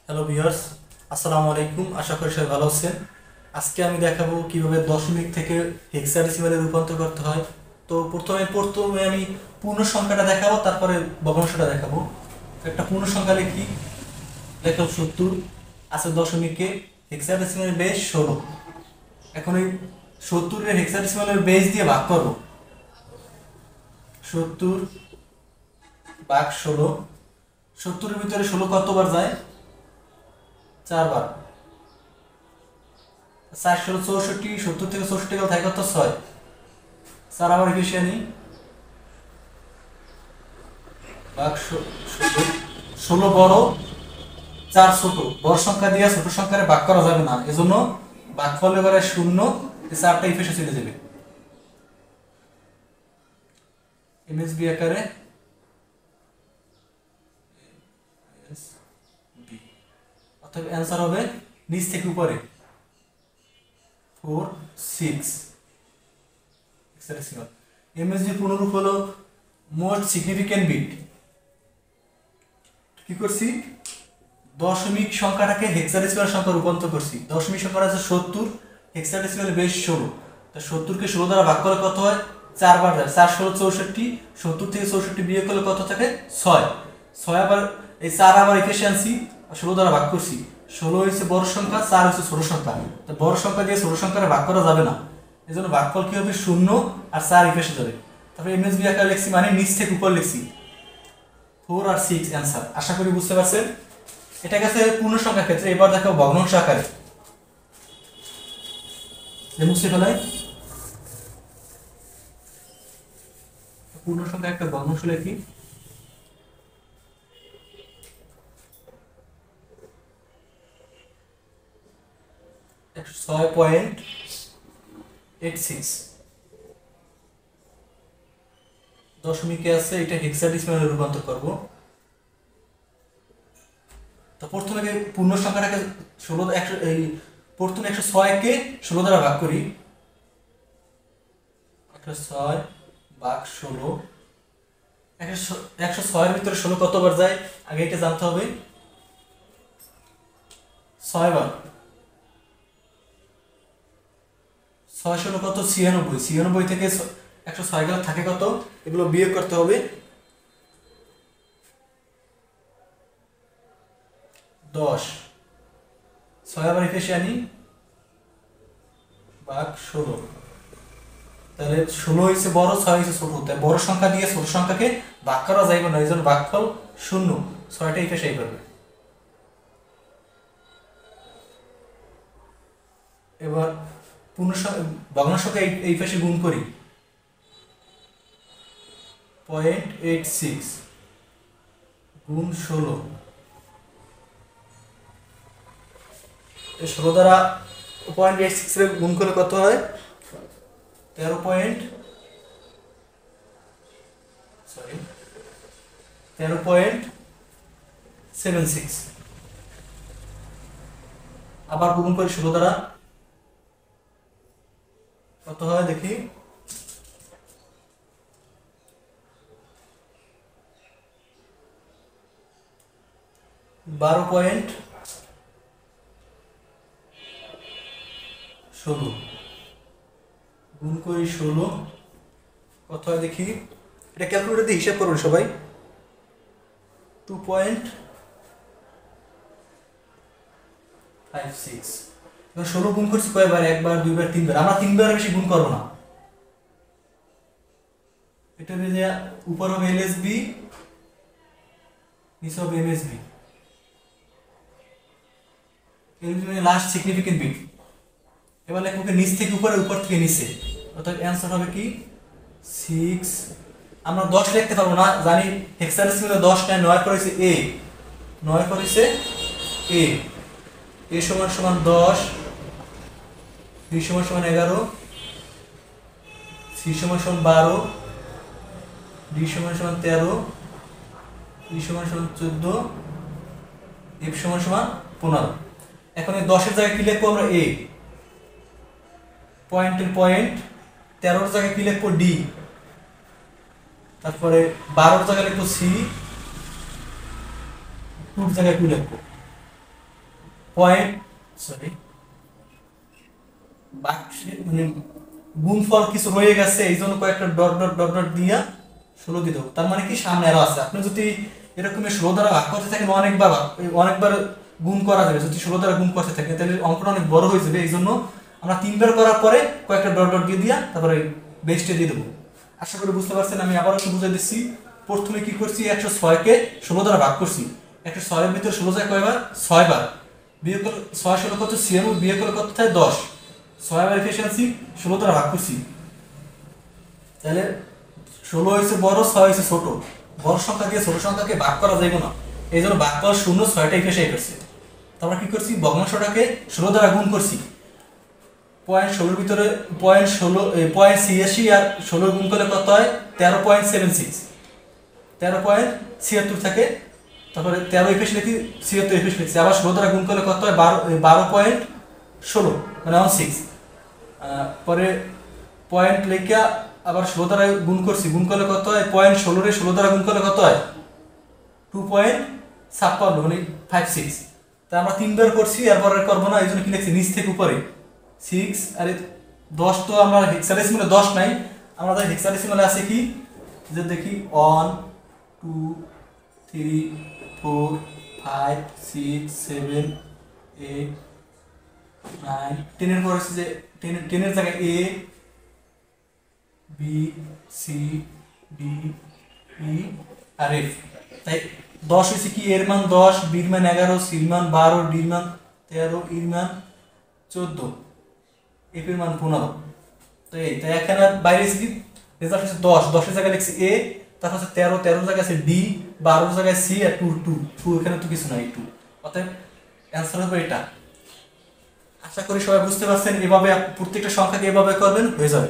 Hello viewers, আসসালামু আলাইকুম। আশা করি সবাই ভালো আছেন। আজকে আমি দেখাবো কিভাবে দশমিক থেকে হেক্সাডেসিমালে রূপান্তর করতে হয়। তো প্রথমে আমি পূর্ণ সংখ্যাটা দেখাবো, তারপরে ভগ্নাংশটা দেখাবো। একটা পূর্ণ সংখ্যা লিখি, লেখো 70 আছে দশমিকে, হেক্সাডেসিমালের বেস 16। এখন এই 70-এর হেক্সাডেসিমালের বেস দিয়ে ভাগ করবো। 70 ভাগ 16। 70-এর ভিতরে 16 কতবার যায়? 4 বার। 4 ষোলো 64, 70 থেকে 64 গেল থাকে কত? 6। 4 আবার একুশে আনি, ভাগ 16। 16 বড়, 4 ছোট। বড় সংখ্যা দিয়ে ছোট সংখ্যারে ভাগ করা যাবে না, এজন্য ভাগফল এবারে 0, 4টা এই পাশে চলে যাবে এমএসবি আকারে। অর্থাৎ অ্যান্সার হবে নিচ থেকে উপরে 4 6 হেক্সাডেসিমাল। এমএসবি পুনরূপ হলো মোস্ট সিগনিফিক্যান্ট বিট। কি করছি? দশমিক সংখ্যাটাকে হেক্সাডেসিমাল সংখ্যা রূপান্তর করছি। দশমিক সংখ্যাটা আছে 70, হেক্সাডেসিমাল বেস 16। তা 70-কে 16 দ্বারা ভাগ করলে কত হয়? 4 বার যায়। 4 ষোলো 64, 70 থেকে 64 বিয়োগ করলে কত থাকে? 6। 6 আবার এই 4 আবার একুশে আনছি, 16 দ্বারা ভাগ করছি। 16 হচ্ছে বড় সংখ্যা, 4 হচ্ছে ছোট সংখ্যা। তো বড় সংখ্যা দিয়ে ছোট সংখ্যারে ভাগ করা যাবে না, এই জন্য ভাগফল কি হবে? 0 আর 4 একুশে যাবে। তারপরে এমএসবি আকারে লিখছি, মানে নিচ থেকে উপর লিখছি 4 আর 6 অ্যান্সার। আশা করি বুঝতে পারছেন। এটা গেছে পূর্ণ সংখ্যার ক্ষেত্রে। এবার দেখো ভগ্নাংশ আকারে, মুছে ফেলাই। পূর্ণ সংখ্যা একটা ভগ্নাংশ লিখি, ছয় পয়েন্ট 86 দশমিকে আছে। এটা হেক্সাডেসিমালে রূপান্তর করব। তো প্রথমে পূর্ণ সংখ্যাটাকে 16 প্রথমে 106-কে 16 দ্বারা ভাগ করি। 106 ভাগ 16। 106-এর ভিতরে 16 কতবার যায় আগে এটা জানতে হবে। 6 বার। 6 16 কত? 96। 96 থেকে 106 গেলে থাকে কত? এগুলো বিয়োগ করতে হবে। 10। 6 আবার একুশে আনি, ভাগ 16। তাহলে 16 হচ্ছে বড়, 6 হচ্ছে ছোট। তাই বড় সংখ্যা দিয়ে ছোট সংখ্যাকে ভাগ করা যাইবে না, এই জন্য ভাগফল 0। 6টা এই পাশে এইভাবে। এবার ভগ্নাংশকে এই পাশে গুণ করি। 0.86 গুণ 16। 16 দ্বারা 0.86 এর গুণ করলে কত হয়? 13.76। আবার গুণ করি 16 দ্বারা, কত হয় দেখি। 12.16 গুণ করি 16, কত হয় দেখি। এটা ক্যালকুলেটর দিয়ে হিসাব করুন সবাই। 2.56। 16 গুণ করছি কয়বার? একবার, দুইবার, তিনবার। আমরা তিনবার বেশি গুণ করবো না। এটা উপর হবে এলএসবি, নিচে হবে এমএসবি। এলএসবি মানে লাস্ট সিগনিফিকেন্ট বিট। এবার লেখো নিচ থেকে উপরে, উপর থেকে নিচে, অর্থাৎ অ্যান্সার হবে কি 6। আমরা 10 লিখতে পারবো না, জানি হেক্সাডেসিমালে 10 নাই, 9 করেছে এ, 9 করেছে এ। এ সমান সমান 10, বি সমান সমান 11, সি সমান সমান 12, ডি সমান সমান 13, ই সমান সমান 14, এফ সমান সমান 15। এখন এই 10-এর জায়গায় কি লিখবো আমরা? এ। পয়েন্টের পয়েন্ট। 13-এর জায়গায় কি লিখবো? ডি। তারপরে 12-এর জায়গায় লিখবো সি, 2-এর জায়গায় কি লিখবো? পয়েন্ট সরি মানে গুণফল কিছু রয়ে গেছে, এই জন্য কয়েকটা ডট ডট ডট ডট দিয়া 16 দিয়ে দেবো। তার মানে কি সামনে আরো আছে। আপনি যদি এরকম 16 দ্বারা ভাগ করতে থাকেন অনেকবার গুণ করা যাবে। যদি 16 দ্বারা গুণ করতে থাকেন তাহলে অঙ্কটা অনেক বড় হয়ে যাবে। এই জন্য আমরা 3বার করার পরে কয়েকটা ডট ডট দিয়ে দিয়া তারপরে বেস্টে দিয়ে দেবো। আশা করি বুঝতে পারছেন। আমি আবার একটু বুঝাই দিচ্ছি। প্রথমে কি করছি, 106 কে 16 দ্বারা ভাগ করছি। 106 এর ভিতরে 16 যায় কয়বার? 6 বার। বিয়োগ করলে 6 16 কত 96, বিয়োগ করলে কত থাকে 10। 6 বার এফিসিয়েন্সি 16 দ্বারা ভাগ করছি, তাহলে 16 হয়েছে বড়, 6 হয়েছে ছোট। বড় সংখ্যা দিয়ে ছোট সংখ্যাকে ভাগ করা যাবে না, এই জন্য ভাগ করার শূন্য 6টাই পেশাই করছে। তারপর কি করছি, ভগ্নাংশটাকে 16 দ্বারা গুণ করছি। পয়েন্ট 16 ভিতরে পয়েন্ট 86 আর 16 গুণ করলে কত হয়? 13.76, 13.76 থাকে। তারপরে 13 এফেস লিখি, 76 এফেস লিখছি। আবার 16 দ্বারা গুণ করলে কত হয়? 12.16 মানে 16। পরে পয়েন্ট লেখা আবার 16 দ্বারা গুণ করছি, গুণ করলে কত হয়? পয়েন্ট 16 রে 16 দ্বারা গুণ করলে কত হয়? 2.56 মানে 56। তা আমরা 3বার করছি, এরপর আর করবো না, এই জন্য কি লিখছি নিচ থেকে উপরে 6। আর 10 তো আমরা হেক্সাডেসিমালে 10 নাই, আমরা তাই হেক্সাডেসিমালে আছে কি যে দেখি 1 2 3 4 5 6 7 8 9 10 এর পর হচ্ছে যে 10 এর জায়গায় A B C D E R F। তাই 10 হচ্ছে কি, এর মান 10, B এর মান 11, C এর মান 12, D এর মান 13, E এর মান 14, F এর মান 15। তো এই তাই এখানে বাইরে কি রেজাল্ট হচ্ছে 10, 10 এর জায়গায় লিখছি A, তারপর হচ্ছে 13, 13 এর জায়গায় আছে D, 12 এর জায়গায় C আর 2 এখানে তো কিছু নাই 2। অতএব অ্যানসার হবে এটা। আশা করি সবাই বুঝতে পারছেন। এভাবে প্রত্যেকটা সংখ্যাকে এভাবে করবেন, হয়ে যাবে।